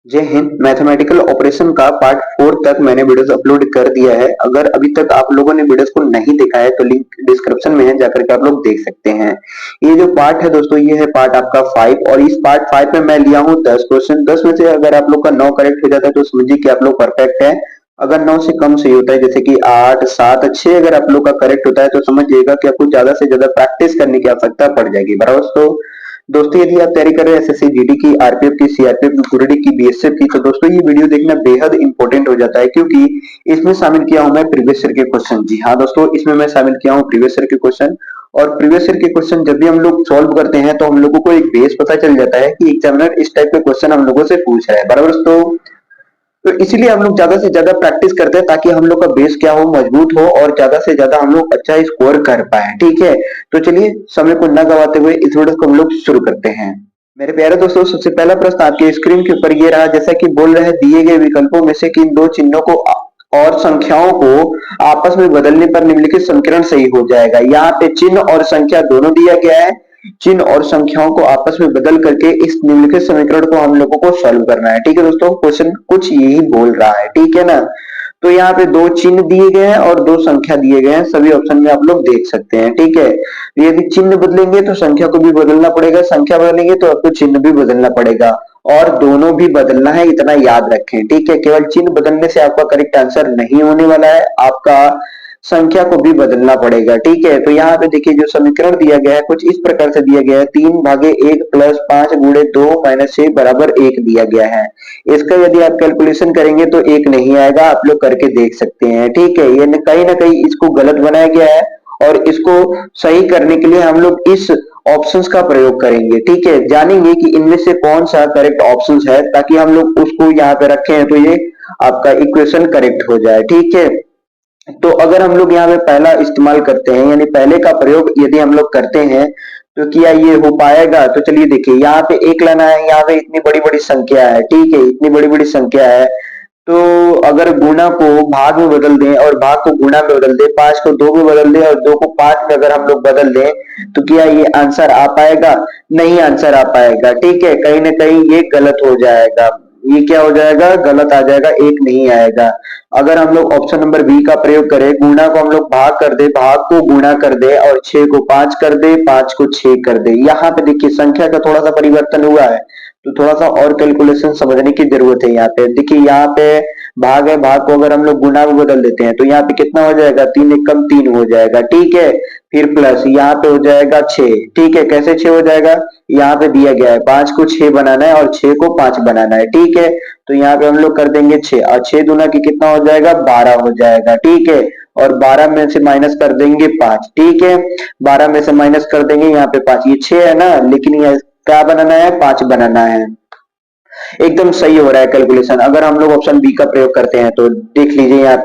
जय Hind. Mathematical operation का part 4 तक मैंने वीडियोस अपलोड कर दिया है। अगर अभी तक आप लोगों ने वीडियोस को नहीं देखा है तो लिंक डिस्क्रिप्शन में है, जाकर के आप लोग देख सकते हैं। ये जो पार्ट है दोस्तों, ये है पार्ट आपका 5 और इस पार्ट 5 में मैं लिया हूँ 10 क्वेश्चन। 10 में से अगर आप लोग का 9 करेक्ट हो जाता है तो समझिए कि आप लोग परफेक्ट है। अगर 9 से कम सही होता है, जैसे कि 8, 7, 6 अगर आप लोग का करेक्ट होता है तो समझिएगा कि आपको ज्यादा से ज्यादा प्रैक्टिस करने की आवश्यकता पड़ जाएगी। बराबर। तो दोस्तों यदि आप तैयारी कर रहे हैं एसएससी जीडी की, आरपीएफ की, सीआरपीएफ की, कुरडी की, बीएसएफ की, तो दोस्तों ये वीडियो देखना बेहद इंपॉर्टेंट हो जाता है, क्योंकि इसमें शामिल किया हूं मैं प्रीवियस ईयर के क्वेश्चन। जी हाँ दोस्तों, इसमें मैं शामिल किया हूं प्रीवियस ईयर के क्वेश्चन। और प्रीवियस ईयर के क्वेश्चन जब भी हम लोग सॉल्व करते हैं तो हम लोगों को एक बेस पता चल जाता है कि एग्जामिनर इस टाइप के क्वेश्चन हम लोगों से पूछ रहा है। बराबर। तो इसीलिए हम लोग ज्यादा से ज्यादा प्रैक्टिस करते हैं, ताकि हम लोग का बेस क्या हो, मजबूत हो और ज्यादा से ज्यादा हम लोग अच्छा स्कोर कर पाए। ठीक है, तो चलिए समय को न गवाते हुए इस वीडियो को हम लोग शुरू करते हैं। मेरे प्यारे दोस्तों, सबसे पहला प्रश्न आपके स्क्रीन के ऊपर ये रहा, जैसा कि बोल रहे हैं दिए गए विकल्पों में से किन दो चिन्हों को और संख्याओं को आपस में बदलने पर निम्नलिखित समीकरण सही हो जाएगा। यहाँ पे चिन्ह और संख्या दोनों दिया गया है। चिन्ह और संख्याओं को आपस में बदल करके इस निम्नलिखित समीकरण को हम लोगों को सॉल्व करना है। ठीक है दोस्तों, क्वेश्चन कुछ यही बोल रहा है। ठीक है ना। तो यहाँ पे दो चिन्ह दिए गए हैं और दो संख्या दिए गए हैं, सभी ऑप्शन में आप लोग देख सकते हैं। ठीक है, यदि चिन्ह बदलेंगे तो संख्या को भी बदलना पड़ेगा, संख्या बदलेंगे तो आपको चिन्ह भी बदलना पड़ेगा, और दोनों भी बदलना है, इतना याद रखें। ठीक है, केवल चिन्ह बदलने से आपका करेक्ट आंसर नहीं होने वाला है, आपका संख्या को भी बदलना पड़ेगा। ठीक है, तो यहाँ पे देखिए जो समीकरण दिया गया है कुछ इस प्रकार से दिया गया है, 3/1 प्लस 5 गुणे 2 माइनस 6 बराबर 1 दिया गया है। इसका यदि आप कैलकुलेशन करेंगे तो 1 नहीं आएगा, आप लोग करके देख सकते हैं। ठीक है, ये कहीं ना कहीं इसको गलत बनाया गया है और इसको सही करने के लिए हम लोग इस ऑप्शंस का प्रयोग करेंगे। ठीक है, जानेंगे कि इनमें से कौन सा करेक्ट ऑप्शंस है, ताकि हम लोग उसको यहाँ पे रखें तो ये आपका इक्वेशन करेक्ट हो जाए। ठीक है, तो अगर हम लोग यहाँ पे पहला इस्तेमाल करते हैं, यानी पहले का प्रयोग यदि हम लोग करते हैं तो क्या ये हो पाएगा? तो चलिए देखिए, यहाँ पे एक लाना है, यहाँ पे इतनी बड़ी बड़ी संख्या है। ठीक है, इतनी बड़ी बड़ी संख्या है, तो अगर गुणा को भाग में बदल दें और भाग को गुणा में बदल दें, 5 को 2 में बदल दें और 2 को 5 में अगर हम लोग बदल दें, तो क्या ये आंसर आ पाएगा? नहीं आंसर आ पाएगा। ठीक है, कहीं ना कहीं ये गलत हो जाएगा। ये क्या हो जाएगा? गलत आ जाएगा, एक नहीं आएगा। अगर हम लोग ऑप्शन नंबर बी का प्रयोग करें, गुणा को हम लोग भाग कर दे, भाग को गुणा कर दे और 6 को 5 कर दे, 5 को 6 कर दे, यहाँ पे देखिए संख्या का थोड़ा सा परिवर्तन हुआ है, तो थोड़ा सा और कैलकुलेशन समझने की जरूरत है। यहाँ पे देखिए, यहाँ पे भाग है, भाग को अगर हम लोग गुना में बदल देते हैं तो यहाँ पे कितना हो जाएगा? 3 एकम 3 हो जाएगा। ठीक है, फिर प्लस यहाँ पे हो जाएगा 6। ठीक है, कैसे 6 हो जाएगा? यहाँ पे दिया गया है 5 को 6 बनाना है और 6 को 5 बनाना है। ठीक है, तो यहाँ पे हम लोग कर देंगे 6 और 6 दूना की कितना हो जाएगा? 12 हो जाएगा। ठीक है, और 12 में से माइनस कर देंगे 5। ठीक है, 12 में से माइनस कर देंगे यहाँ पे 5, ये 6 है ना, लेकिन ये क्या बनाना है? 5 बनाना है। एकदम सही हो रहा है कैलकुलेशन। अगर हम लोग ऑप्शन बी का प्रयोग करते हैं तो देख लीजिए, यहाँ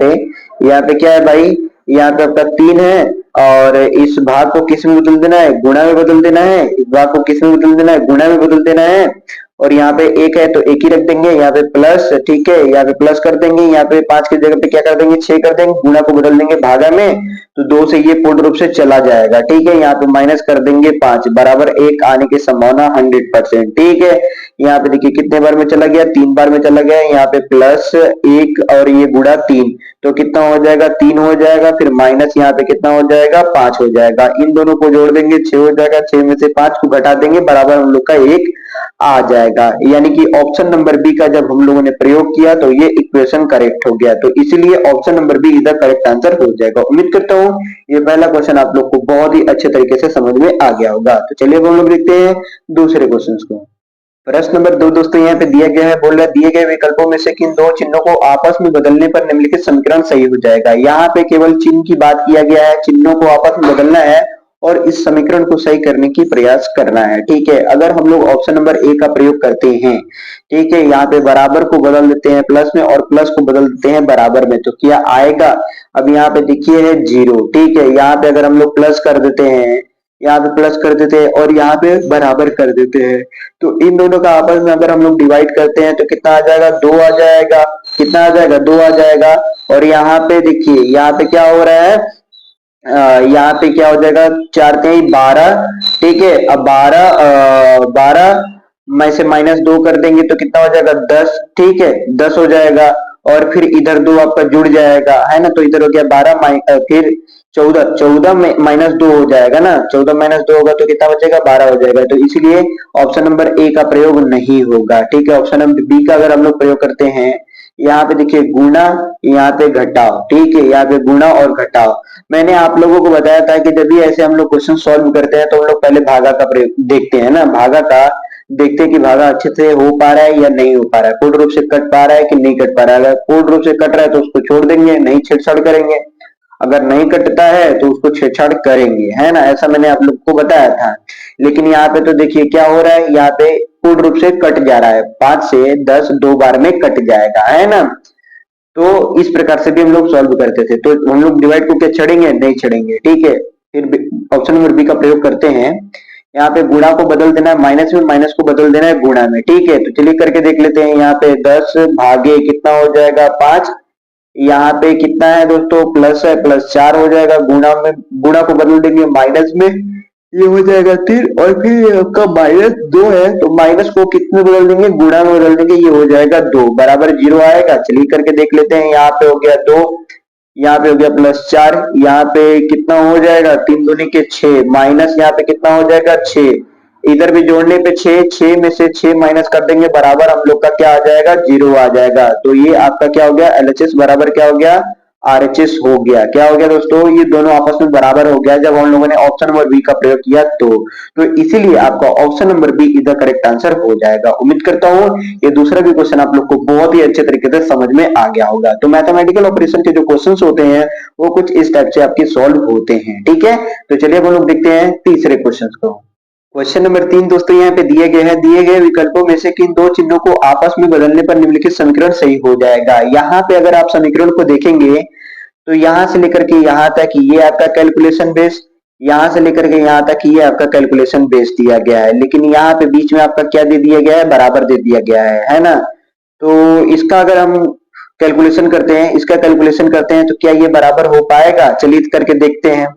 पे क्या है भाई? यहाँ पे आपका 3 है और इस भाग को किस में बदल देना है? गुणा में बदल देना है। इस भाग को किस में बदल देना है? गुणा में बदल देना है। और यहाँ पे एक है तो एक ही रख देंगे, यहाँ पे प्लस। ठीक है, यहाँ पे प्लस कर देंगे, यहाँ पे 5 की जगह पे क्या कर देंगे? 6 कर देंगे, गुणा को बदल देंगे भागा में, तो 2 से ये पूर्ण रूप से चला जाएगा। ठीक है, यहाँ पे माइनस कर देंगे 5 बराबर 1 आने की संभावना 100%। ठीक है, यहाँ पे देखिए कितने बार में चला गया? 3 बार में चला गया। यहाँ पे प्लस 1 और ये गुणा 3, तो कितना हो जाएगा? 3 हो जाएगा। फिर माइनस यहाँ पे कितना हो जाएगा? 5 हो जाएगा। इन दोनों को जोड़ देंगे, 6 हो जाएगा। 6 में से 5 को घटा देंगे, बराबर हम लोग का 1 आ जाएगा। यानी कि ऑप्शन नंबर बी का जब हम लोगों ने प्रयोग किया तो ये इक्वेशन करेक्ट हो गया, तो इसीलिए option number B is the correct answer हो जाएगा। उम्मीद करता हूँ ये पहला क्वेश्चन आप लोग को बहुत ही अच्छे तरीके से समझ में आ गया होगा। तो चलिए अब हम लोग देखते हैं दूसरे क्वेश्चन को। प्रश्न नंबर 2 दोस्तों यहाँ पे दिया गया है, बोल रहा है दिए गए विकल्पों में से किन दो चिन्हों को आपस में बदलने पर निम्नलिखित समीकरण सही हो जाएगा। यहाँ पे केवल चिन्ह की बात किया गया है, चिन्हों को आपस में बदलना है और इस समीकरण को सही करने की प्रयास करना है। ठीक है, अगर हम लोग ऑप्शन नंबर ए का प्रयोग करते हैं, ठीक है, यहाँ पे बराबर को बदल देते हैं प्लस में और प्लस को बदल देते हैं बराबर में, तो क्या आएगा? अब यहाँ पे देखिए है 0। ठीक है, यहाँ पे अगर हम लोग प्लस कर देते हैं, यहाँ पे प्लस कर देते हैं और यहाँ पे बराबर कर देते हैं, तो इन दोनों का आपस में अगर हम लोग डिवाइड करते हैं तो कितना आ जाएगा? 2 आ जाएगा। कितना आ जाएगा? 2 आ जाएगा। और यहाँ पे देखिए, यहाँ पे क्या हो रहा है? यहाँ पे क्या हो जाएगा? 4 3 12। ठीक है, अब 12 12 में से -2 कर देंगे तो कितना हो जाएगा 10, ठीक है 10 हो जाएगा। और फिर इधर 2 आपका जुड़ जाएगा, है ना, तो इधर हो गया 12 फिर 14, 14 में -2 हो जाएगा ना, 14 -2 होगा तो कितना बचेगा 12 हो जाएगा। तो इसलिए ऑप्शन नंबर ए का प्रयोग नहीं होगा, ठीक है। ऑप्शन नंबर बी का अगर हम लोग प्रयोग करते हैं, यहाँ पे देखिए गुणा, यहाँ पे घटाओ, ठीक है, यहाँ पे गुणा और घटाओ। मैंने आप लोगों को बताया था कि जब भी ऐसे हम लोग क्वेश्चन सॉल्व करते हैं तो हम लोग पहले भागा का प्रयोग देखते हैं ना, भागा का देखते हैं कि भागा अच्छे से हो पा रहा है या नहीं हो पा रहा है, पूर्ण रूप से कट पा रहा है कि नहीं कट पा रहा है। अगर पूर्ण रूप से कट रहा है तो उसको छोड़ देंगे, नहीं छेड़छाड़ करेंगे। अगर नहीं कटता है तो उसको छेड़छाड़ करेंगे, है ना, ऐसा मैंने आप लोग को बताया था। लेकिन यहाँ पे तो देखिए क्या हो रहा है, यहाँ पे पूर्ण रूप से कट जा रहा है, 5 से 10 2 बार में कट जाएगा, है ना। तो इस प्रकार से भी हम लोग सॉल्व करते थे। तो हम लोग डिवाइड करके छड़ेंगे, नहीं छड़ेंगे, ठीक है। फिर ऑप्शन नंबर बी का प्रयोग करते हैं। यहाँ पे गुणा को बदल देना है माइनस में, माइनस को बदल देना है गुणा में, ठीक है। तो चलिए करके देख लेते हैं। यहाँ पे 10 भागे कितना हो जाएगा 5, यहाँ पे कितना है दोस्तों प्लस है, +4 हो जाएगा। गुणा में गुणा को बदल देंगे माइनस में, ये हो जाएगा 3। और फिर आपका -2 है तो माइनस को कितने बदल देंगे, गुणा में बदल देंगे, ये हो जाएगा 2 बराबर 0 आएगा। चलिए करके देख लेते हैं। यहाँ पे हो गया 2, यहाँ पे हो गया +4, यहाँ पे कितना हो जाएगा 3 दूनी के 6, माइनस यहाँ पे कितना हो जाएगा 6, इधर भी जोड़ने पे 6, 6 में से 6 माइनस कर देंगे, बराबर हम लोग का क्या आ जाएगा 0 आ जाएगा। तो ये आपका क्या हो गया एलएचएस बराबर क्या हो गया आरएचएस हो गया। क्या हो गया दोस्तों, ये दोनों आपस में बराबर हो गया जब हम लोगों ने ऑप्शन नंबर बी का प्रयोग किया तो इसीलिए आपका option number B is the correct answer हो जाएगा। उम्मीद करता हूँ ये दूसरा भी क्वेश्चन आप लोग को बहुत ही अच्छे तरीके से समझ में आ गया होगा। तो मैथमेटिकल ऑपरेशन के जो क्वेश्चन होते हैं वो कुछ इस टाइप से आपके सॉल्व होते हैं, ठीक है। तो चलिए हम लोग देखते हैं तीसरे क्वेश्चन को। क्वेश्चन नंबर 3 दोस्तों यहाँ पे दिए गए हैं, दिए गए विकल्पों में से किन दो चिन्हों को आपस में बदलने पर निम्नलिखित समीकरण सही हो जाएगा। यहाँ पे अगर आप समीकरण को देखेंगे तो यहां से लेकर के यहां तक ये आपका कैलकुलेशन बेस, यहां से लेकर के यहां तक ये आपका कैलकुलेशन बेस दिया गया है। लेकिन यहाँ पे बीच में आपका क्या दे दिया गया है, बराबर दे दिया गया है ना। तो इसका अगर हम कैलकुलेशन करते हैं, इसका कैलकुलेशन करते हैं तो क्या ये बराबर हो पाएगा, चलिए करके देखते हैं।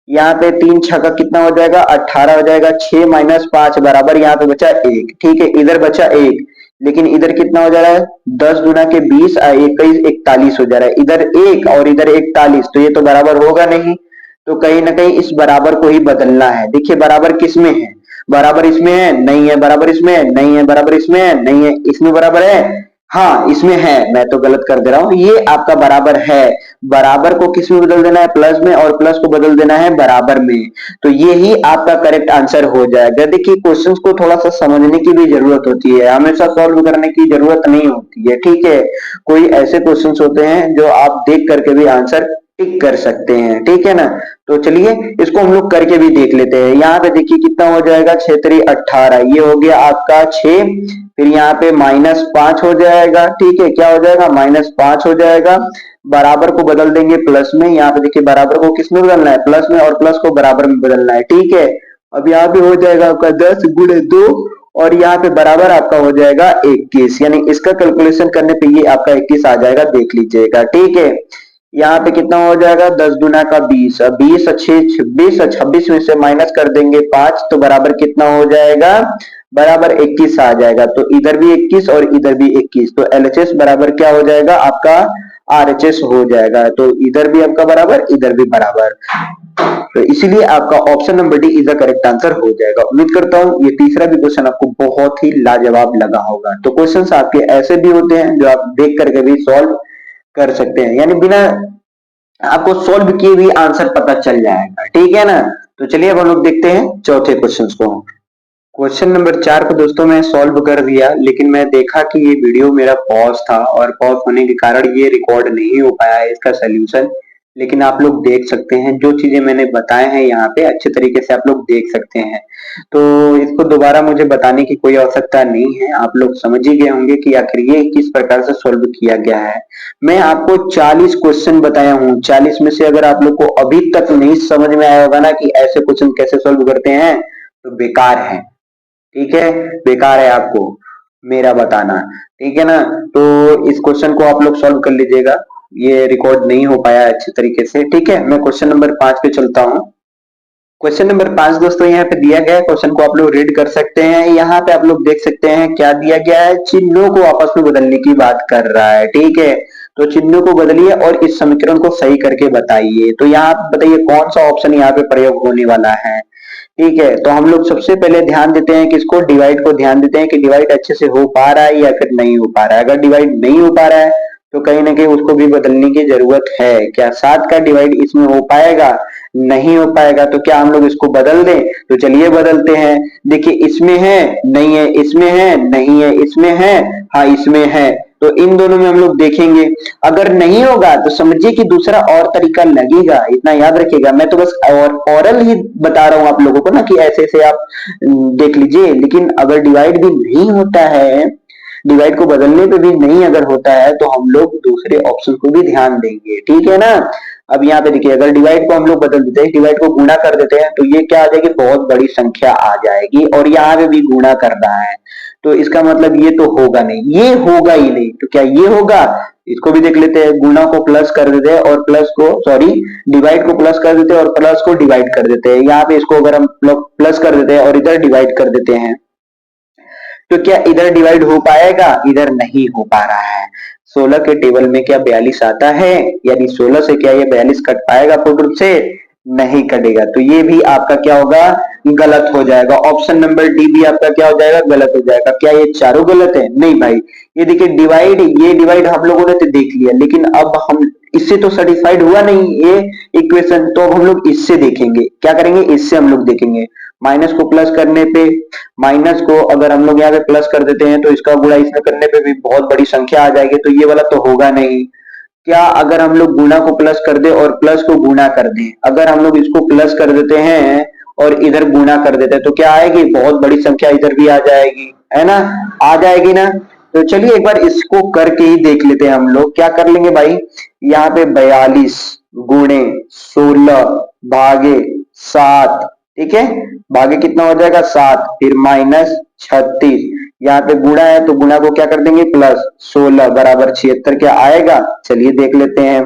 यहाँ पे 3 छक्का कितना हो जाएगा 18 हो जाएगा, 6 - 5 बराबर यहाँ पे बचा 1, ठीक है, इधर बचा 1, लेकिन इधर कितना हो जा रहा है 10 गुना के 20 21 41 हो जा रहा है, इधर 1 और इधर 41, तो ये तो बराबर होगा नहीं। तो कहीं ना कहीं इस बराबर को ही बदलना है। देखिए बराबर किस में है, बराबर इसमें है नहीं है, बराबर इसमें है नहीं है, बराबर इसमें है नहीं है, इसमें बराबर है, हाँ इसमें है, मैं तो गलत कर दे रहा हूं, ये आपका बराबर है। बराबर को किस में बदल देना है, प्लस में, और प्लस को बदल देना है बराबर में। तो ये ही आपका करेक्ट आंसर हो जाएगा। देखिए क्वेश्चंस को थोड़ा सा समझने की भी जरूरत होती है, हमेशा सॉल्व करने की जरूरत नहीं होती है, ठीक है। कोई ऐसे क्वेश्चंस होते हैं जो आप देख करके भी आंसर टिक कर सकते हैं, ठीक है ना। तो चलिए इसको हम लोग करके भी देख लेते हैं। यहाँ पे देखिए कितना हो जाएगा 6 × 18, ये हो गया आपका 6, फिर यहाँ पे -5 हो जाएगा, ठीक है, क्या हो जाएगा -5 हो जाएगा। बराबर को बदल देंगे प्लस में, यहाँ पे देखिए बराबर को किस में बदलना है, प्लस में, और प्लस को बराबर में बदलना है, ठीक है। अब यहाँ पे हो जाएगा आपका 10 × 2, और यहाँ पे बराबर आपका हो जाएगा 21, यानी इसका कैलकुलेशन करने पे ये आपका 21 आ जाएगा, देख लीजिएगा, ठीक है। यहाँ पे कितना हो जाएगा 10 गुना का 20, 20 और 6 26, 26 में से माइनस कर देंगे 5, तो बराबर कितना हो जाएगा, बराबर 21 आ जाएगा। तो इधर भी 21 और इधर भी 21, तो एलएचएस बराबर क्या हो जाएगा आपका आरएचएस हो जाएगा। तो इधर भी आपका बराबर, इधर भी बराबर, तो इसीलिए आपका option number D is the correct answer हो जाएगा। उम्मीद करता हूँ ये तीसरा भी क्वेश्चन आपको बहुत ही लाजवाब लगा होगा। तो क्वेश्चंस आपके ऐसे भी होते हैं जो आप देख करके भी सॉल्व कर सकते हैं, यानी बिना आपको सॉल्व किए भी आंसर पता चल जाएगा, ठीक है ना। तो चलिए अब हम लोग देखते हैं चौथे क्वेश्चन को। क्वेश्चन नंबर 4 को दोस्तों मैं सॉल्व कर दिया, लेकिन मैं देखा कि ये वीडियो मेरा पॉज था और पॉज होने के कारण ये रिकॉर्ड नहीं हो पाया है इसका सोल्यूशन। लेकिन आप लोग देख सकते हैं जो चीजें मैंने बताए हैं यहाँ पे अच्छे तरीके से आप लोग देख सकते हैं। तो इसको दोबारा मुझे बताने की कोई आवश्यकता नहीं है, आप लोग समझ ही गए होंगे कि आखिर ये किस प्रकार से सॉल्व किया गया है। मैं आपको 40 क्वेश्चन बताया हूँ, 40 में से अगर आप लोग को अभी तक नहीं समझ में आया होगा ना कि ऐसे क्वेश्चन कैसे सॉल्व करते हैं, तो बेकार है, ठीक है, बेकार है आपको मेरा बताना, ठीक है ना। तो इस क्वेश्चन को आप लोग सॉल्व कर लीजिएगा, ये रिकॉर्ड नहीं हो पाया अच्छे तरीके से, ठीक है। मैं क्वेश्चन नंबर 5 पे चलता हूँ। क्वेश्चन नंबर 5 दोस्तों यहाँ पे दिया गया है, क्वेश्चन को आप लोग रीड कर सकते हैं। यहाँ पे आप लोग देख सकते हैं क्या दिया गया है, चिन्हों को आपस में बदलने की बात कर रहा है। ठीक है, तो चिन्हों को बदलिए और इस समीकरण को सही करके बताइए। तो यहाँ बताइए कौन सा ऑप्शन यहाँ पे प्रयोग होने वाला है। ठीक है, तो हम लोग सबसे पहले ध्यान देते हैं किसको, डिवाइड को ध्यान देते हैं कि डिवाइड अच्छे से हो पा रहा है या फिर नहीं हो पा रहा है। अगर डिवाइड नहीं हो पा रहा है तो कहीं ना कहीं उसको भी बदलने की जरूरत है। क्या 7 का डिवाइड इसमें हो पाएगा? नहीं हो पाएगा। तो क्या हम लोग इसको बदल दें? तो चलिए बदलते हैं। देखिए इसमें है, नहीं है, इसमें है, नहीं है, इसमें है, हाँ इसमें है। तो इन दोनों में हम लोग देखेंगे। अगर नहीं होगा तो समझिए कि दूसरा और तरीका लगेगा, इतना याद रखिएगा। मैं तो बस ओरल ही बता रहा हूं आप लोगों को ना कि ऐसे ऐसे आप देख लीजिए। लेकिन अगर डिवाइड भी नहीं होता है, डिवाइड को बदलने पे भी नहीं अगर होता है तो हम लोग दूसरे ऑप्शन को भी ध्यान देंगे। ठीक है ना। अब यहाँ पे देखिए अगर डिवाइड को हम लोग बदल देते हैं, डिवाइड को गुणा कर देते हैं तो ये क्या आ जाएगी, बहुत बड़ी संख्या आ जाएगी। और यहाँ पे भी गुणा कर रहा है तो इसका मतलब ये तो होगा नहीं, ये होगा ही नहीं। तो क्या ये होगा? इसको भी देख लेते हैं। गुणा को प्लस कर देते हैं और प्लस को, सॉरी, डिवाइड को प्लस कर देते हैं और प्लस को डिवाइड कर देते हैं। यहाँ पे इसको अगर हम प्लस कर देते हैं और इधर डिवाइड कर देते हैं तो क्या इधर डिवाइड हो पाएगा? इधर नहीं हो पा रहा है। 16 के टेबल में क्या 42 आता है? यानी 16 से क्या ये 42 कट पाएगा पूर्ण रूप से? नहीं कटेगा। तो ये भी आपका क्या होगा, गलत हो जाएगा। ऑप्शन नंबर डी भी आपका क्या हो जाएगा, गलत हो जाएगा। क्या ये चारों गलत है? नहीं भाई। ये देखिए डिवाइड, ये डिवाइड हम लोगों ने तो देख लिया, लेकिन अब हम इससे तो सेटिस्फाइड हुआ नहीं ये इक्वेशन। तो अब हम लोग इससे देखेंगे। क्या करेंगे? इससे हम लोग देखेंगे। माइनस को प्लस करने पे, माइनस को अगर हम लोग यहाँ पे प्लस कर देते हैं तो इसका गुणा इसमें करने पे भी बहुत बड़ी संख्या आ जाएगी। तो ये वाला तो होगा नहीं। क्या अगर हम लोग गुणा को प्लस कर दे और प्लस को गुणा कर दें, अगर हम लोग इसको प्लस कर देते हैं और इधर गुणा कर देते हैं तो क्या आएगी, बहुत बड़ी संख्या इधर भी आ जाएगी, है ना, आ जाएगी ना। तो चलिए एक बार इसको करके ही देख लेते हैं। हम लोग क्या कर लेंगे भाई, यहाँ पे 42 गुणे 16 भागे 7, ठीक है, भागे कितना हो जाएगा 7, फिर माइनस 36, यहाँ पे गुणा है तो गुणा को क्या कर देंगे प्लस, 16 बराबर 76 क्या आएगा, चलिए देख लेते हैं।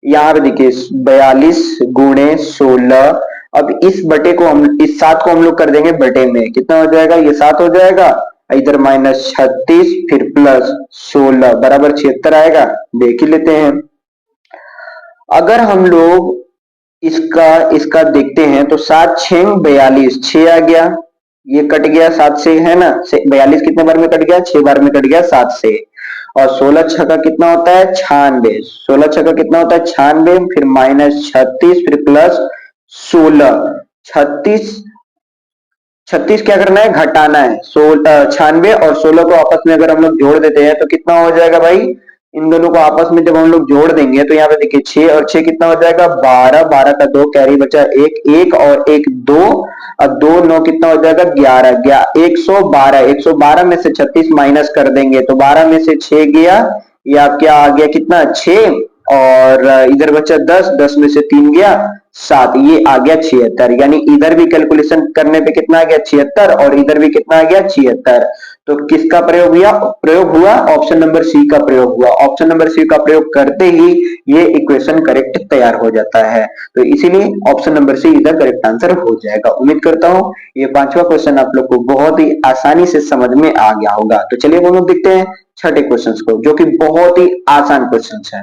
यहाँ पे देखिए 42 गुणे 16, अब इस बटे को हम, इस 7 को हम लोग कर देंगे बटे में, कितना हो जाएगा, ये 7 हो जाएगा, इधर माइनस 36 फिर प्लस 16 बराबर 76 आएगा। देख ही लेते हैं। अगर हम लोग इसका इसका देखते हैं तो 7 6 42, 6 आ गया, ये कट गया 7 से, है ना, 42 कितने बार में कट गया, 6 बार में कट गया 7 से। और 16 छक्का कितना होता है 96, 16 छक्का कितना होता है 96, फिर माइनस 36 फिर प्लस 16, 36, 36 क्या करना है, घटाना है। 96 और 16 को आपस में अगर हम लोग जोड़ देते हैं तो कितना हो जाएगा भाई, इन दोनों को आपस में जब हम लोग जोड़ देंगे तो यहाँ पे देखिए 6 और 6 कितना हो जाएगा 12, 12 का 2 कैरी बचा 1, 1 और 1 2, अब 2 9 कितना हो जाएगा 11, 112, 112 में से 36 माइनस कर देंगे तो 12 में से 6 गया, या क्या आ गया कितना 6, और इधर बचा 10, 10 में से 3 गया 7, ये आ गया 76। यानी इधर भी कैलकुलेशन करने पे कितना आ गया 76 और इधर भी कितना आ गया 76। तो किसका प्रयोग हुआ, ऑप्शन नंबर सी का प्रयोग हुआ। ऑप्शन नंबर सी का प्रयोग करते ही ये इक्वेशन करेक्ट तैयार हो जाता है। तो इसीलिए ऑप्शन नंबर सी इधर करेक्ट आंसर हो जाएगा। उम्मीद करता हूं ये 5वां क्वेश्चन आप लोग को बहुत ही आसानी से समझ में आ गया होगा। तो चलिए हम लोग देखते हैं छठे क्वेश्चन को, जो कि बहुत ही आसान क्वेश्चन है।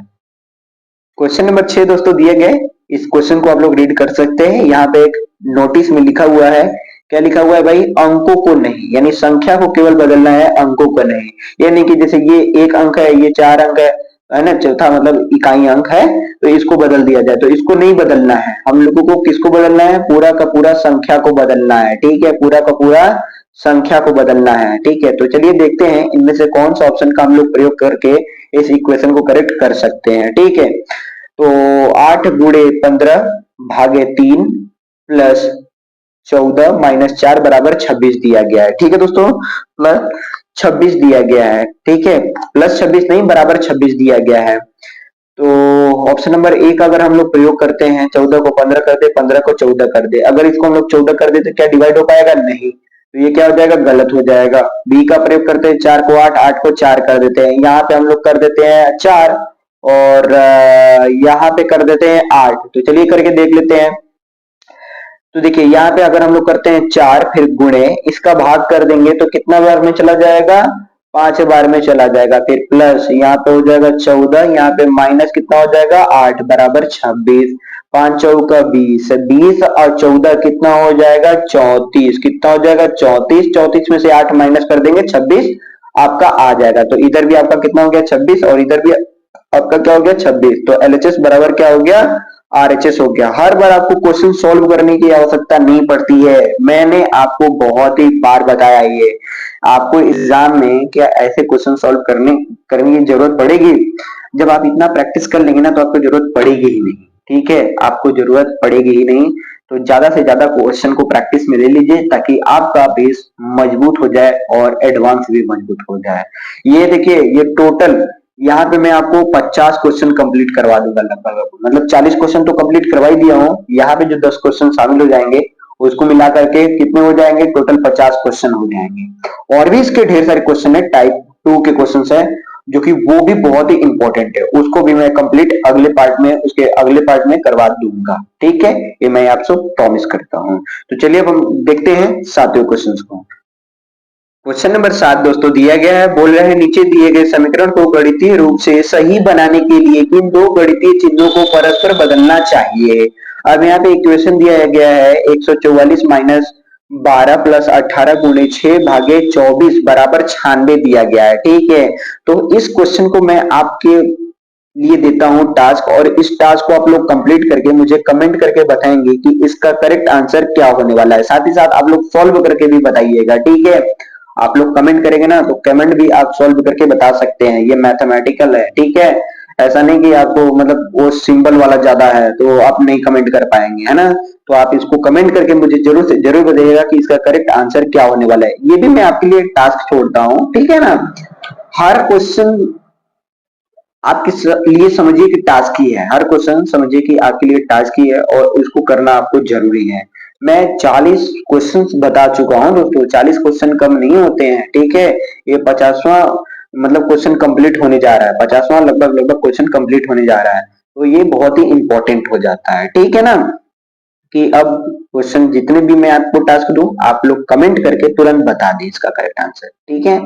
क्वेश्चन नंबर 6 दोस्तों दिए गए, इस क्वेश्चन को आप लोग रीड कर सकते हैं। यहाँ पे एक नोटिस में लिखा हुआ है, क्या लिखा हुआ है भाई, अंकों को नहीं, यानी संख्या को केवल बदलना है, अंकों को नहीं। यानी कि जैसे ये 1 अंक है, ये 4 अंक है ना, चौथा मतलब इकाई अंक है, तो इसको बदल दिया जाए, तो इसको नहीं बदलना है। हम लोगों को किसको बदलना है, पूरा का पूरा संख्या को बदलना है। ठीक है, पूरा का पूरा संख्या को बदलना है। ठीक है, तो चलिए देखते हैं इनमें से कौन सा ऑप्शन का हम लोग प्रयोग करके इस इक्वेशन को करेक्ट कर सकते हैं। ठीक है, तो 8 गुणे 15 भागे 3 प्लस 14 माइनस 4 बराबर 26 दिया गया है। ठीक है दोस्तों, प्लस 26 दिया गया है। ठीक है, प्लस 26 नहीं, बराबर 26 दिया गया है। तो ऑप्शन नंबर ए का अगर हम लोग प्रयोग करते हैं, 14 को 15 कर दे, 15 को 14 कर दे, अगर इसको हम लोग 14 कर दे तो क्या डिवाइड हो पाएगा, नहीं, तो ये क्या हो जाएगा, गलत हो जाएगा। बी का प्रयोग करते हैं, 4 को 8, 8 को 4 कर देते हैं, यहाँ पे हम लोग कर देते हैं 4 और यहाँ पे कर देते हैं 8। तो चलिए करके देख लेते हैं। तो देखिए यहाँ पे अगर हम लोग करते हैं 4 फिर गुणे इसका भाग कर देंगे तो कितना बार में चला जाएगा, 5 बार में चला जाएगा। फिर प्लस यहाँ पे हो जाएगा 14, यहाँ पे माइनस कितना हो जाएगा 8 बराबर 26, 5 चौका 20, 20 और 14 कितना हो जाएगा 34, कितना हो जाएगा 34, 34 में से 8 माइनस कर देंगे 26 आपका आ जाएगा। तो इधर भी आपका कितना हो गया 26 और इधर भी आपका क्या हो गया 26। तो एलएचएस बराबर क्या हो गया आरएचएस हो गया। हर बार आपको क्वेश्चन सॉल्व करने की आवश्यकता नहीं पड़ती है, मैंने आपको बहुत ही बार बताया ये। आपको एग्जाम में क्या ऐसे क्वेश्चन सॉल्व करने की जरूरत पड़ेगी, जब आप इतना प्रैक्टिस कर लेंगे ना तो आपको जरूरत पड़ेगी ही नहीं। ठीक है, आपको जरूरत पड़ेगी ही नहीं। तो ज्यादा से ज्यादा क्वेश्चन को प्रैक्टिस में ले लीजिए ताकि आपका बेस मजबूत हो जाए और एडवांस भी मजबूत हो जाए। ये देखिए ये टोटल यहाँ पे मैं आपको 50 क्वेश्चन कंप्लीट करवा दूंगा लगभग, मतलब 40 क्वेश्चन तो कंप्लीट करवा ही दिया हूँ। यहाँ पे जो 10 क्वेश्चन शामिल हो जाएंगे उसको मिला करके कितने हो जाएंगे, टोटल 50 क्वेश्चन हो जाएंगे। और भी इसके ढेर सारे क्वेश्चन है, टाइप 2 के क्वेश्चन है जो कि वो भी बहुत ही इंपॉर्टेंट है, उसको भी मैं कंप्लीट अगले पार्ट में, उसके अगले पार्ट में करवा दूंगा। ठीक है, ये मैं आपसे प्रॉमिस करता हूँ। तो चलिए अब हम देखते हैं 7वें क्वेश्चन को। क्वेश्चन नंबर 7 दोस्तों दिया गया है, बोल रहे हैं नीचे दिए गए समीकरण को गणितीय रूप से सही बनाने के लिए किन दो गणितीय चिन्हों को परस्पर बदलना चाहिए। अब यहाँ पे इक्वेशन दिया गया है 144 माइनस 12 प्लस 18 गुणे 6 भागे 24 बराबर 96 दिया गया है। ठीक है, तो इस क्वेश्चन को मैं आपके लिए देता हूं टास्क, और इस टास्क को आप लोग कंप्लीट करके मुझे कमेंट करके बताएंगे कि इसका करेक्ट आंसर क्या होने वाला है। साथ ही साथ आप लोग सॉल्व करके भी बताइएगा। ठीक है, आप लोग कमेंट करेंगे ना तो कमेंट भी आप सॉल्व करके बता सकते हैं, ये मैथमेटिकल है। ठीक है, ऐसा नहीं कि आपको मतलब वो सिंबल वाला ज्यादा है तो आप नहीं कमेंट कर पाएंगे, है ना। तो आप इसको कमेंट करके मुझे जरूर से जरूर बताइएगा कि इसका करेक्ट आंसर क्या होने वाला है। ये भी मैं आपके लिए टास्क छोड़ता हूँ, ठीक है ना। हर क्वेश्चन आपके लिए समझिए कि टास्क ही है, हर क्वेश्चन समझिए कि आपके लिए टास्क ही है और उसको करना आपको जरूरी है। मैं 40 क्वेश्चंस बता चुका हूं दोस्तों, 40 क्वेश्चन कम नहीं होते हैं। ठीक है, ये 50वां मतलब क्वेश्चन कंप्लीट होने जा रहा है, 50वां लगभग क्वेश्चन कंप्लीट होने जा रहा है। तो ये बहुत ही इंपॉर्टेंट हो जाता है। ठीक है ना, कि अब क्वेश्चन जितने भी मैं आपको टास्क दूं आप लोग कमेंट करके तुरंत बता दें इसका करेक्ट आंसर। ठीक है,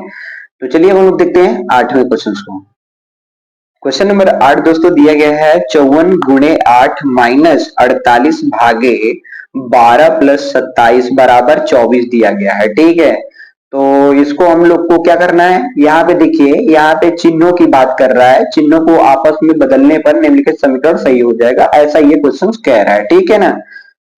तो चलिए हम लोग देखते हैं 8वें क्वेश्चन को। क्वेश्चन नंबर 8 दोस्तों दिया गया है 54 गुणे 8 माइनस 48 भागे 12 प्लस 27 बराबर 24 दिया गया है। ठीक है, तो इसको हम लोग को क्या करना है, यहाँ पे देखिए यहाँ पे चिन्हों की बात कर रहा है, चिन्हों को आपस में बदलने पर निम्नलिखित समीकरण सही हो जाएगा, ऐसा ये क्वेश्चन कह रहा है। ठीक है ना,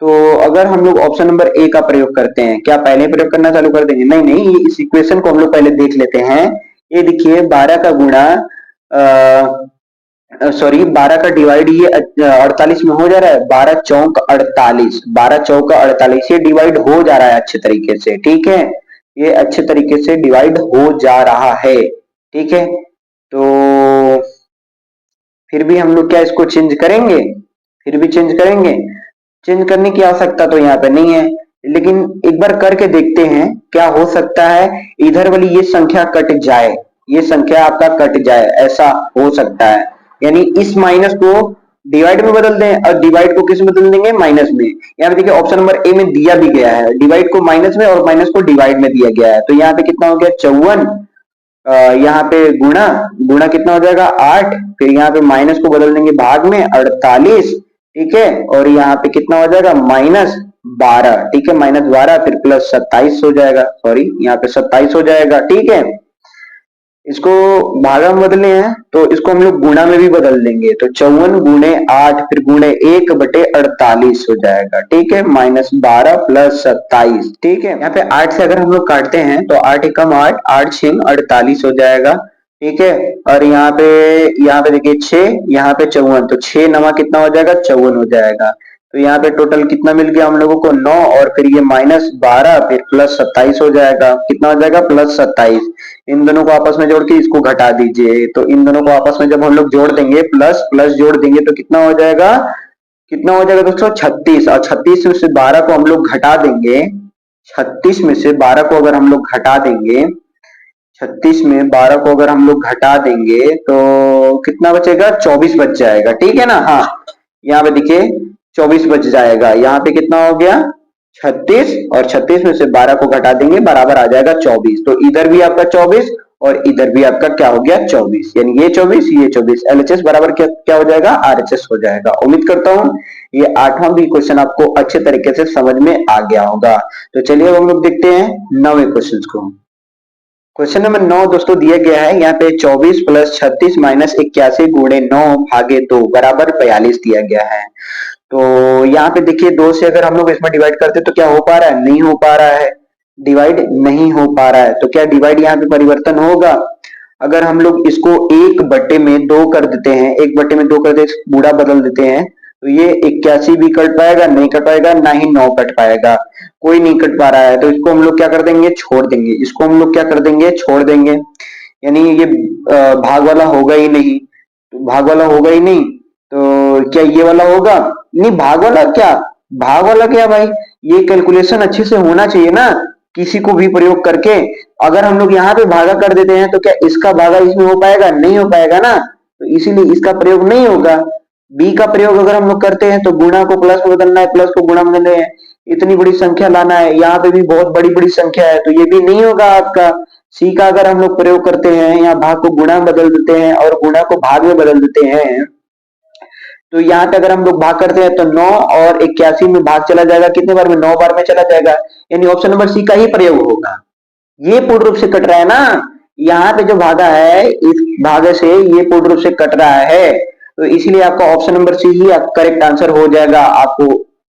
तो अगर हम लोग ऑप्शन नंबर ए का प्रयोग करते हैं, क्या पहले प्रयोग करना चालू कर देंगे, नहीं नहीं, इस इक्वेशन को हम लोग पहले देख लेते हैं। ये देखिए 12 का गुणा सॉरी 12 का डिवाइड ये 48 में हो जा रहा है, 12 चौक 48, 12 चौक 48 ये डिवाइड हो जा रहा है अच्छे तरीके से। ठीक है, ये अच्छे तरीके से डिवाइड हो जा रहा है। ठीक है, तो फिर भी हम लोग क्या इसको चेंज करेंगे, फिर भी चेंज करेंगे, चेंज करने की आवश्यकता तो यहाँ पे नहीं है, लेकिन एक बार करके देखते हैं क्या हो सकता है। इधर वाली ये संख्या कट जाए, ये संख्या आपका कट जाए, ऐसा हो सकता है। यानी इस माइनस को डिवाइड में बदल दें और डिवाइड को किस में बदल देंगे, माइनस में। यहाँ पे देखिए ऑप्शन नंबर ए में दिया भी गया है, डिवाइड को माइनस में और माइनस को डिवाइड में दिया गया है। तो यहाँ पे कितना हो गया 54, यहाँ पे गुणा, गुणा कितना हो जाएगा 8, फिर यहाँ पे माइनस को बदल देंगे भाग में 48। ठीक है, और यहाँ पे कितना हो जाएगा माइनस 12। ठीक है, माइनस 12 फिर प्लस 27 हो जाएगा, सॉरी यहाँ पे 27 हो जाएगा। ठीक है, इसको भागा में बदले हैं तो इसको हम लोग गुणा में भी बदल देंगे, तो 54 गुणे 8 फिर गुणे 1/48 हो जाएगा। ठीक है, माइनस 12 प्लस 27। ठीक है, यहाँ पे 8 से अगर हम लोग काटते हैं तो 8 एकम 8, 8 6 48 हो जाएगा। ठीक है, और यहाँ पे देखिए 6, यहाँ पे 54, तो 6 नवा कितना हो जाएगा 54 हो जाएगा। तो यहाँ पे टोटल कितना मिल गया हम लोगों को 9, और फिर ये माइनस 12 फिर प्लस 27 हो जाएगा, कितना हो जाएगा प्लस 27। इन दोनों को आपस में जोड़ के इसको घटा दीजिए, तो इन दोनों को आपस में जब हम लोग जोड़ देंगे प्लस प्लस जोड़ देंगे तो कितना हो जाएगा, कितना हो जाएगा दोस्तों 36, और 36 में से 12 को हम लोग घटा देंगे, 36 में से 12 को अगर हम लोग घटा देंगे, 36 में 12 को अगर हम लोग घटा देंगे तो कितना बचेगा 24 बच जाएगा। ठीक है ना, हाँ यहाँ पे देखिए 24 बच जाएगा। यहाँ पे कितना हो गया 36 और 36 में से 12 को घटा देंगे, बराबर आ जाएगा 24। तो इधर भी आपका 24 और इधर भी आपका क्या हो गया 24, यानी ये 24 ये 24, एलएचएस बराबर क्या क्या हो जाएगा आरएचएस हो जाएगा। उम्मीद करता हूं ये 8वां भी क्वेश्चन आपको अच्छे तरीके से समझ में आ गया होगा। तो चलिए अब हम लोग देखते हैं 9वें क्वेश्चन को। क्वेश्चन नंबर 9 दोस्तों दिया गया है यहाँ पे 24 प्लस 36 माइनस 81 गुणे 9 भागे 2 बराबर 42 दिया गया है। तो यहाँ पे देखिए 2 से अगर हम लोग इसमें डिवाइड करते तो क्या हो पा रहा है, नहीं हो पा रहा है, डिवाइड नहीं हो पा रहा है। तो क्या डिवाइड यहाँ पे परिवर्तन होगा? अगर हम लोग इसको 1/2 कर देते हैं, 1/2 कर दे बूढ़ा बदल देते हैं, तो ये 81 भी कट पाएगा, नहीं कट पाएगा, ना ही 9 कट पाएगा, कोई नहीं कट पा रहा है। तो इसको हम लोग क्या कर देंगे, छोड़ देंगे, इसको हम लोग क्या कर देंगे, छोड़ देंगे, यानी ये भाग वाला होगा ही नहीं, तो भाग वाला होगा ही नहीं, तो क्या ये वाला होगा? नहीं, भाग वाला क्या, भाग वाला क्या भाई, ये कैलकुलेशन अच्छे से होना चाहिए ना किसी को भी प्रयोग करके। अगर हम लोग यहाँ पे भागा कर देते हैं तो क्या इसका भागा इसमें हो पाएगा, नहीं हो पाएगा ना, तो इसीलिए इसका प्रयोग नहीं होगा। बी का प्रयोग अगर हम लोग करते हैं तो गुणा को प्लस में बदलना है, प्लस को गुणा में बदलना है, इतनी बड़ी संख्या लाना है, यहाँ पे भी बहुत बड़ी बड़ी संख्या है, तो ये भी नहीं होगा आपका। सी का अगर हम लोग प्रयोग करते हैं, यहाँ भाग को गुणा में बदल देते हैं और गुणा को भाग में बदल देते हैं, तो यहाँ पे अगर हम लोग भाग करते हैं तो 9 और 81 में भाग चला जाएगा, कितने बार में, 9 बार में चला जाएगा, यानी ऑप्शन नंबर सी का ही प्रयोग होगा। ये पूर्ण रूप से कट रहा है ना, यहाँ पे जो भागा है इस भागे से ये पूर्ण रूप से कट रहा है, तो इसीलिए आपका ऑप्शन नंबर सी ही करेक्ट आंसर हो जाएगा। आपको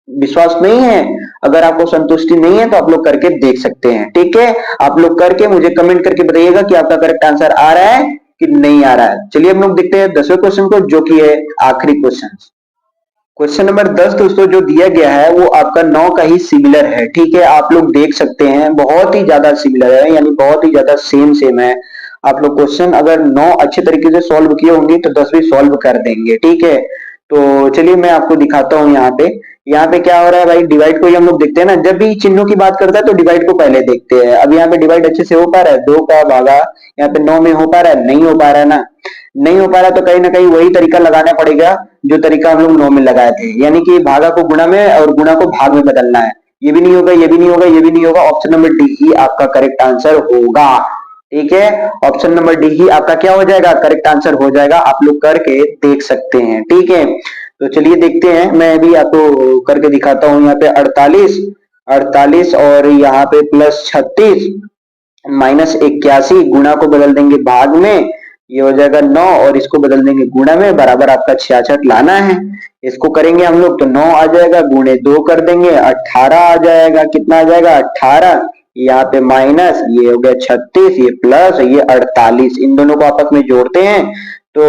विश्वास नहीं है, अगर आपको संतुष्टि नहीं है तो आप लोग करके देख सकते हैं, ठीक है। आप लोग करके मुझे कमेंट करके बताइएगा कि आपका करेक्ट आंसर आ रहा है कि नहीं आ रहा है। चलिए हम लोग देखते हैं 10वें क्वेश्चन को, जो कि है आखिरी क्वेश्चन। क्वेश्चन नंबर 10 दोस्तों जो दिया गया है वो आपका 9 का ही सिमिलर है, ठीक है। आप लोग देख सकते हैं बहुत ही ज्यादा सिमिलर है, यानी बहुत ही ज्यादा सेम सेम है। आप लोग क्वेश्चन अगर 9 अच्छे तरीके से सॉल्व किए होंगे तो 10 भी सॉल्व कर देंगे, ठीक है। तो चलिए मैं आपको दिखाता हूँ यहाँ पे क्या हो रहा है भाई, डिवाइड को ही हम लोग देखते हैं ना, जब भी चिन्हों की बात करता है तो डिवाइड को पहले देखते हैं। अब यहाँ पे डिवाइड अच्छे से हो पा रहा है, 2 का भागा यहाँ पे 9 में हो पा रहा है, नहीं हो पा रहा है ना, नहीं हो पा रहा, तो कहीं ना कहीं वही तरीका लगाना पड़ेगा जो तरीका हम लोग 9 में लगाए थे, यानी कि भागा को गुणा में और गुणा को भाग में बदलना है। ये भी नहीं होगा, ये भी नहीं होगा, ये भी नहीं होगा, ऑप्शन नंबर डी ही आपका करेक्ट आंसर होगा, ठीक है। ऑप्शन नंबर डी ही आपका क्या हो जाएगा, करेक्ट आंसर हो जाएगा। आप लोग करके देख सकते हैं, ठीक है। तो चलिए देखते हैं, मैं भी आपको करके दिखाता हूँ। यहाँ पे 48 और यहाँ पे प्लस 36 माइनस 81 गुणा को बदल देंगे भाग में, ये हो जाएगा 9 और इसको बदल देंगे गुणा में, बराबर आपका 66 लाना है। इसको करेंगे हम लोग तो 9 आ जाएगा, गुणे 2 कर देंगे 18 आ जाएगा, कितना आ जाएगा 18, यहाँ पे माइनस, ये हो गया 36, ये प्लस, ये 48, इन दोनों को आपस में जोड़ते हैं तो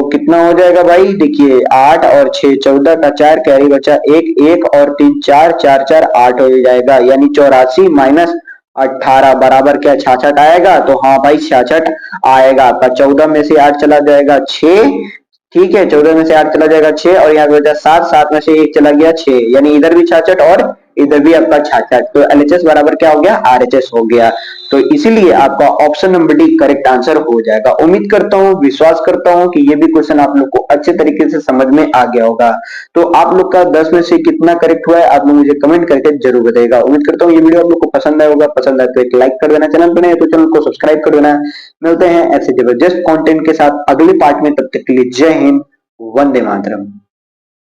कितना हो जाएगा भाई, देखिए 8 और 6 14 का 4 कैरी बचा 1 1 और 3 4 4 4 8 हो जाएगा, यानी 84 माइनस 18 बराबर क्या 66 आएगा। तो हाँ भाई 66 आएगा आपका। 14 में से 8 चला जाएगा 6, ठीक है, 14 में से 8 चला जाएगा 6 और यहाँ पे बचा 7, 7 में से 1 चला गया 6, यानी इधर भी 66 और इधर भी आपका 66, तो एलएचएस बराबर क्या हो गया, आरएचएस हो गया। तो इसीलिए आपका option number D correct answer हो जाएगा। उम्मीद करता हूँ, विश्वास करता हूँ कि ये भी क्वेश्चन आप लोग को अच्छे तरीके से समझ में आ गया होगा। तो आप लोग का 10 में से कितना करेक्ट हुआ है आप लोग मुझे कमेंट करके जरूर बताइएगा। उम्मीद करता हूँ ये वीडियो आप लोग को पसंद आया होगा, पसंद आए तो एक लाइक कर देना, चैनल पर नए तो चैनल को सब्सक्राइब कर देना। मिलते हैं ऐसे जबरदस्त कंटेंट के साथ अगले पार्ट में, तब तक के लिए जय हिंद, वंदे मातरम।